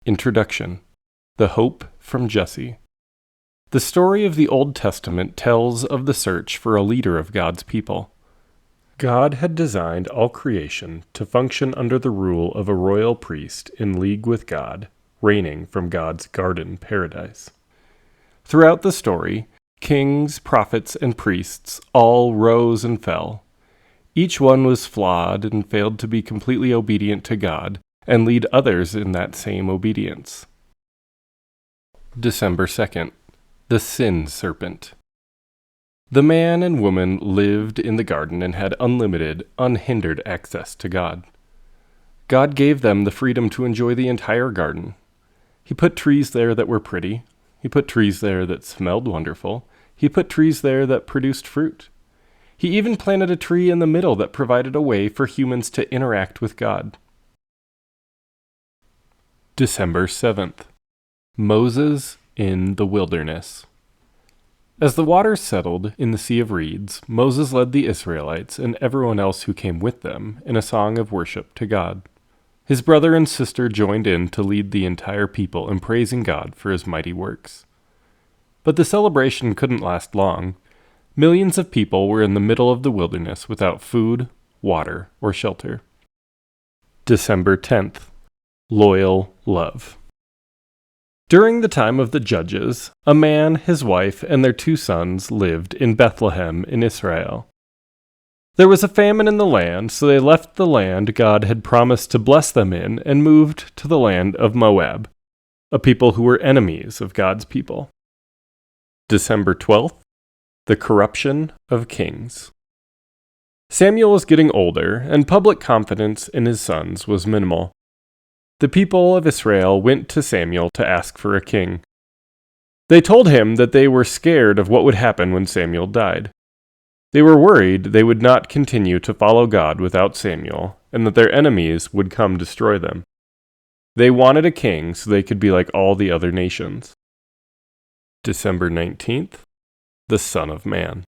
Introduction. The Hope from Jesse. The story of the Old Testament tells of the search for a leader of God's people. God had designed all creation to function under the rule of a royal priest in league with God, reigning from God's garden paradise. Throughout the story, kings, prophets, and priests all rose and fell. Each one was flawed and failed to be completely obedient to God and lead others in that same obedience. December 2nd. The Sin Serpent. The man and woman lived in the garden and had unlimited, unhindered access to God. God gave them the freedom to enjoy the entire garden. He put trees there that were pretty. He put trees there that smelled wonderful. He put trees there that produced fruit. He even planted a tree in the middle that provided a way for humans to interact with God. December 7th. Moses in the wilderness. As the waters settled in the Sea of Reeds, Moses led the Israelites and everyone else who came with them in a song of worship to God. His brother and sister joined in to lead the entire people in praising God for his mighty works. But the celebration couldn't last long. Millions of people were in the middle of the wilderness without food, water, or shelter. December 10th. Loyal love. During the time of the Judges, a man, his wife, and their 2 sons lived in Bethlehem in Israel. There was a famine in the land, so they left the land God had promised to bless them in and moved to the land of Moab, a people who were enemies of God's people. December 12th. The corruption of kings. Samuel was getting older, and public confidence in his sons was minimal. The people of Israel went to Samuel to ask for a king. They told him that they were scared of what would happen when Samuel died. They were worried they would not continue to follow God without Samuel, and that their enemies would come destroy them. They wanted a king so they could be like all the other nations. December 19th. The Son of Man.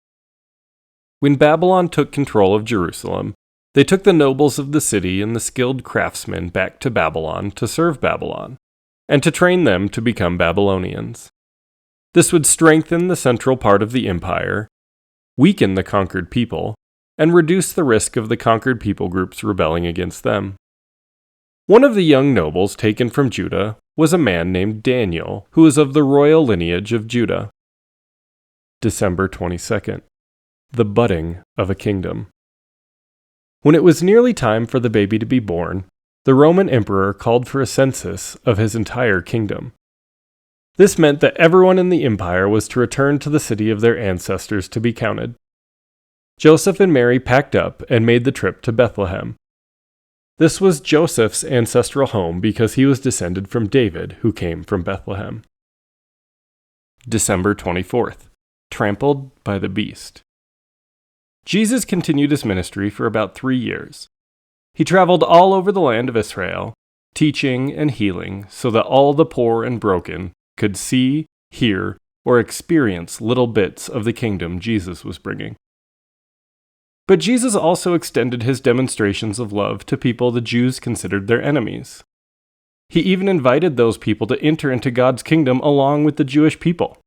When Babylon took control of Jerusalem, they took the nobles of the city and the skilled craftsmen back to Babylon to serve Babylon, and to train them to become Babylonians. This would strengthen the central part of the empire, weaken the conquered people, and reduce the risk of the conquered people groups rebelling against them. One of the young nobles taken from Judah was a man named Daniel, who was of the royal lineage of Judah. December 22nd. The budding of a kingdom. When it was nearly time for the baby to be born, the Roman emperor called for a census of his entire kingdom. This meant that everyone in the empire was to return to the city of their ancestors to be counted. Joseph and Mary packed up and made the trip to Bethlehem. This was Joseph's ancestral home because he was descended from David, who came from Bethlehem. December 24th. Trampled by the beast. Jesus continued his ministry for about 3 years. He traveled all over the land of Israel, teaching and healing so that all the poor and broken could see, hear, or experience little bits of the kingdom Jesus was bringing. But Jesus also extended his demonstrations of love to people the Jews considered their enemies. He even invited those people to enter into God's kingdom along with the Jewish people.